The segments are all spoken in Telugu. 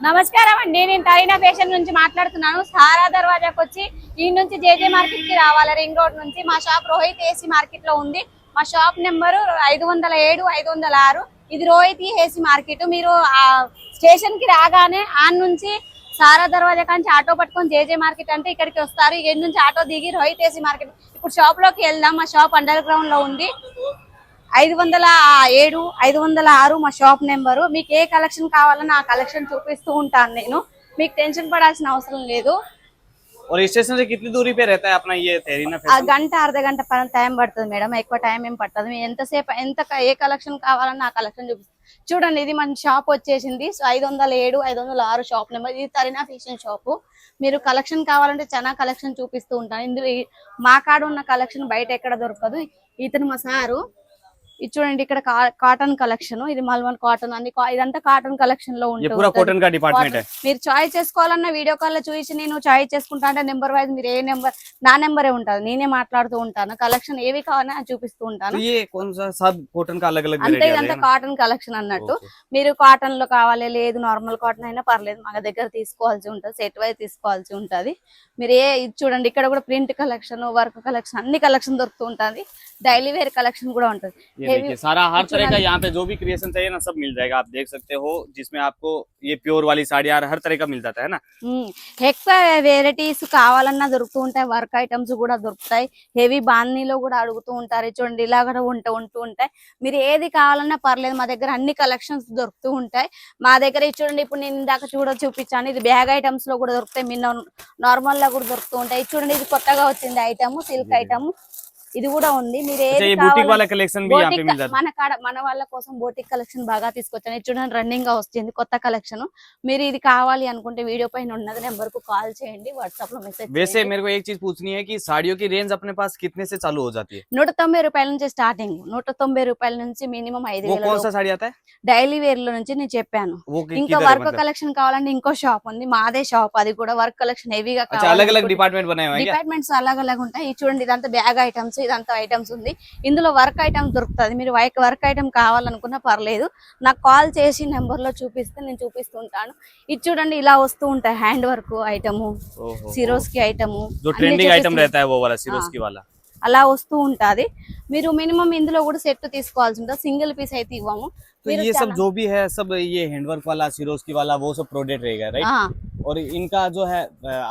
నమస్కారం అండి, నేను తరీనా ఫ్యాషన్ నుంచి మాట్లాడుతున్నాను. సారా దర్వాజాకి వచ్చి ఈ నుంచి జేజే మార్కెట్ కి రావాలి. రింగ్ రోడ్ నుంచి మా షాప్ రోహిత్ ఏసీ మార్కెట్ లో ఉంది. మా షాప్ నెంబరు 507 506. ఇది రోహిత్ ఏసీ మార్కెట్. మీరు ఆ స్టేషన్ కి రాగానే ఆన్ నుంచి సారా దర్వాజా కాంచి ఆటో పట్టుకొని జేజే మార్కెట్ అంటే ఇక్కడికి వస్తారు. ఇక్కడ నుంచి ఆటో దిగి రోహిత్ ఏసీ మార్కెట్. ఇప్పుడు షాప్ లోకి వెళ్దాం. మా షాప్ అండర్ గ్రౌండ్ లో ఉంది. 507 506 మా షాప్ నెంబరు. మీకు ఏ కలెక్షన్ కావాలన్నా ఆ కలెక్షన్ చూపిస్తూ ఉంటాను నేను. మీకు టెన్షన్ పడాల్సిన అవసరం లేదు. और स्टेशन से कितनी दूरी पे रहता है अपना ये तेरीना फैशन? గంట అర్ధ గంట టైం పడుతుంది మేడం, ఎక్కువ టైం ఏం పడుతుంది. మీరు ఎంతసేపు ఏ కలెక్షన్ కావాలన్నా ఆ కలెక్షన్ చూపిస్తాను. చూడండి, ఇది మన షాప్ వచ్చేసింది. 507 506 షాప్ నెంబర్. ఇది తరీనా ఫ్యాషన్ షాప్. మీరు కలెక్షన్ కావాలంటే చాలా కలెక్షన్ చూపిస్తూ ఉంటాను. ఇందులో మా కాడ ఉన్న కలెక్షన్ బయట ఎక్కడ దొరకదు. ఇతను మా సారు. ఇది చూడండి, ఇక్కడ కాటన్ కలెక్షన్. ఇది మల్మల్ కాటన్ అన్ని ఇదంతా కాటన్ కలెక్షన్ లో ఉంటుంది. మీరు చాయిస్ చేసుకోవాలన్న వీడియో కాల్ లో చూసి నేను చాయిస్ చేసుకుంటా అంటే నెంబర్ వైజ్ మీరు ఏ నెంబర్ నా నెంబరే ఉంటుంది. నేనే మాట్లాడుతూ ఉంటాను. కలెక్షన్ ఏవి కావాలని చూపిస్తూ ఉంటాను. అంటే ఇదంతా కాటన్ కలెక్షన్ అన్నట్టు. మీరు కాటన్ లో కావాలి, లేదు నార్మల్ కాటన్ అయినా పర్లేదు, మన దగ్గర తీసుకోవాల్సి ఉంటుంది. సెట్ వైజ్ తీసుకోవాల్సి ఉంటది. మీరు ఇది చూడండి, ఇక్కడ కూడా ప్రింట్ కలెక్షన్, వర్క్ కలెక్షన్ అన్ని కలెక్షన్ దొరుకుతూ ఉంటుంది. డైలీ వేర్ కలెక్షన్ కూడా ఉంటుంది. देखिए सारा हर तरह का यहाँ पे जो भी क्रिएशन चाहिए ना सब मिल जाएगा। आप देख सकते हो, जिसमें आपको ये प्योर वाली साड़ी हर तरह का मिल जाता है ना। ఎక్కువ వెరైటీస్ కావాలన్నా దొరుకుతూ ఉంటాయి. వర్క్ ఐటమ్స్ కూడా దొరుకుతాయి. హెవీ బాన్నీలో కూడా అడుగుతూ ఉంటారు. చూడండి, ఇలా కూడా ఉంటూ ఉంటాయి. మీరు ఏది కావాలన్నా పర్లేదు, మా దగ్గర అన్ని కలెక్షన్స్ దొరుకుతూ ఉంటాయి. మా దగ్గర చూడండి, ఇప్పుడు నేను ఇందాక చూపించాను. ఇది బ్యాగ్ ఐటమ్స్ లో కూడా దొరుకుతాయి. మీ నార్మల్ లా కూడా దొరుకుతూ ఉంటాయి. చూడండి, ఇది కొత్తగా వచ్చింది ఐటమ్, సిల్క్ ఐటమ్. ఇది కూడా ఉంది. మీరు మన వాళ్ళ కోసం బోటిక్ కలెక్షన్ బాగా తీసుకొచ్చాను. చూడండి, రన్నింగ్ గా వస్తుంది కొత్త కలెక్షన్. మీరు ఇది కావాలి అనుకుంటే వీడియో పైన ఉన్నది నెంబర్ కు కాల్ చేయండి, వాట్సాప్ లో మెసేజ్. वैसे मेरे को एक चीज पूछनी है कि साड़ियों की रेंज अपने पास कितने से चालू हो जाती है? 190 రూపాయల నుంచి స్టార్టింగ్. 190 రూపాయల నుంచి మినిమం 5000. कौन सा साड़ी आता है? డైలీ వేర్ లో నుంచి నేను చెప్పాను. ఇంకా వర్క్ కలెక్షన్ కావాలంటే ఇంకో షాప్ ఉంది, మాదే షాప్. అది కూడా వర్క్ కలెక్షన్ హెవీగా కావాలి. డిపార్ట్మెంట్స్ అలగ్ ఉంటాయి. చూడండి, ఇదంతా బ్యాగ్ ఐటమ్స్, ఇదంతా ఐటమ్స్ ఉంది. ఇందులో వర్క్ ఐటమ్ దొరుకుతుంది. మీరు వర్క్ ఐటమ్ కావాలనుకున్నా పర్లేదు, నాకు కాల్ చేసి నెంబర్ లో చూపిస్తే నేను చూపిస్తుంటాను. ఇది చూడండి, ఇలా వస్తూ ఉంటాయి. హ్యాండ్ వర్క్ ఐటమ్, సిరోస్ కి ఐటమ్, అలా వస్తూ ఉంటది. మీరు మినిమం ఇందులో కూడా సెట్ తీసుకోవాల్సి ఉంటుంది. సింగిల్ పీస్ అయితే ఇవ్వము. तो ये सब जो भी है सब ये हैंडवर्क वाला, सिरोस्की वाला, वो सब प्रोडक्ट रहेगा, राइट? और इनका जो है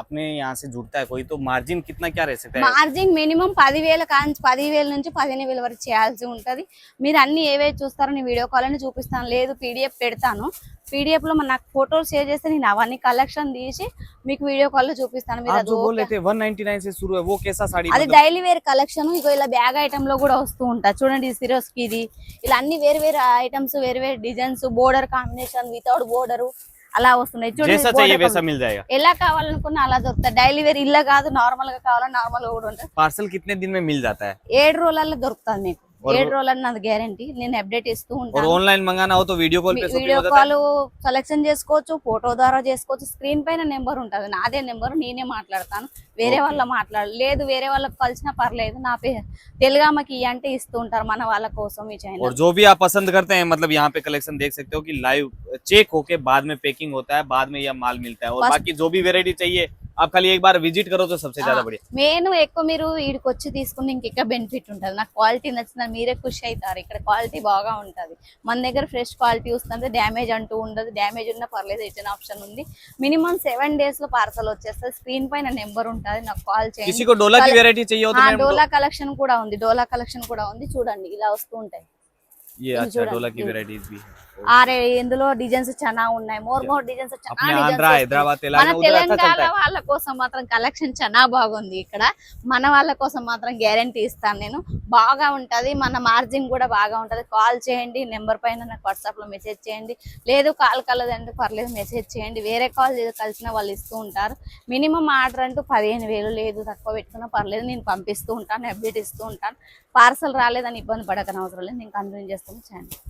अपने यहाँ से जुड़ता है कोई, तो मार्जिन कितना क्या रह सकता है? మార్జిన్ మినిమం 10,000 నుంచి 15,000 వరకు చేయాల్సి ఉంటది. మీరు అన్ని ఏవైతే చూస్తారో నేను వీడియో కాల్ అని చూపిస్తాను, లేదు పీడిఎఫ్ పెడతాను. పీడిఎఫ్ లో నాకు ఫోటోలు షేర్ చేస్తే నేను అవన్నీ కలెక్షన్ తీసి మీకు వీడియో కాల్ లో చూపిస్తాను. మీరు जो बोल रहे थे 199 से शुरू है, वो कैसा साड़ी? అది డైలీ వేర్ కలెక్షన్. ఇగో ఇలా బ్యాగ్ ఐటమ్ లో కూడా వస్తూ ఉంటాయి. చూడండి, సిరోస్కి ఇది, ఇలా అన్ని వేరు వేరు ఐటమ్స్, వేరు వేరు designs, border combination, without border అలా వస్తున్నాయి. చూడండి, ఎలా కావాలనుకున్నా అలా దొరుకుతాయి. డైలీ వేర్ ఇలా కాదు, నార్మల్ గా కావాలన్నా నార్మల్ గా కూడా ఉంటుంది. पार्सल कितने दिन में मिल जाता है? 7 రోజులలో దొరుకుతుంది మీకు. 7 రోజులని నాది గ్యారంటీ. నేను అప్డేట్ ఇస్తూ ఉంటాను. ఆన్లైన్ మంగానా హో తో వీడియో కాల్ पे వీడియో కాల్ సెలెక్షన్ చేసుకోవచ్చు, ఫోటో ద్వారా చేసుకోవచ్చు. స్క్రీన్ పైన నెంబర్ ఉంటుంది, నాదే నెంబర్. నేనే మాట్లాడతాను, వేరే వాళ్ళ లేదు వేరే వాళ్ళకి కలిసినా పర్లేదు. నా పేరు తెలుగామకి అంటే ఇస్తూ ఉంటారు మన వాళ్ళ కోసం ఈ ఛానల్. और जो भी आप पसंद करते हैं, मतलब यहाँ पे कलेक्शन देख सकते हो कि लाइव चेक होके बाद में पैकिंग होता है, बाद में यह माल मिलता है। और बाकी जो भी वेरायटी चाहिए आप खाली एक बार विजिट करो तो सबसे ज्यादा बढ़िया। నేను ఎక్కువ మీరు ఈడికి వచ్చి తీసుకుంటే ఇంకెక్క బెనిఫిట్ ఉంటుంది. నాకు క్వాలిటీ నచ్చిన మీరే ఖుషి అవుతారు. ఇక్కడ క్వాలిటీ బాగా ఉంటుంది. మన దగ్గర ఫ్రెష్ క్వాలిటీ వస్తుంది. డ్యామేజ్ అంటూ ఉండదు. డ్యామేజ్ ఉన్నా పర్లేదు, రిటర్న్ ఆప్షన్ ఉంది. మినిమం 7 days లో పార్సల్ వచ్చేస్తుంది. స్క్రీన్ పైన నెంబర్ ఉంటుంది, నాకు కాల్ చేయండి. డోలా కలెక్షన్ కూడా ఉంది. డోలా కలెక్షన్ కూడా ఉంది. చూడండి, ఇలా వస్తూ ఉంటాయి. ఇందులో డిజైన్స్ చాలా ఉన్నాయి. మోర్ డిజైన్స్ మన తెలంగాణ వాళ్ళ కోసం మాత్రం కలెక్షన్ చాలా బాగుంది. ఇక్కడ మన వాళ్ళ కోసం మాత్రం గ్యారంటీ ఇస్తాను నేను. బాగా ఉంటది. మన మార్జిన్ కూడా బాగా ఉంటది. కాల్ చేయండి, నెంబర్ పైన నాకు వాట్సాప్ లో మెసేజ్ చేయండి. లేదు కాల్ కలదంటే పర్లేదు, మెసేజ్ చేయండి. వేరే కాల్ కలిసిన వాళ్ళు ఇస్తూ ఉంటారు. మినిమం ఆర్డర్ అంటూ 15,000, లేదు తక్కువ పెట్టుకున్నా పర్లేదు, నేను పంపిస్తూ ఉంటాను, అప్డేట్ ఇస్తూ ఉంటాను. పార్సల్ రాలేదని ఇబ్బంది పడకనవసరం లేదు, నేను కంటిన్యూ చేస్తాను. చేయండి.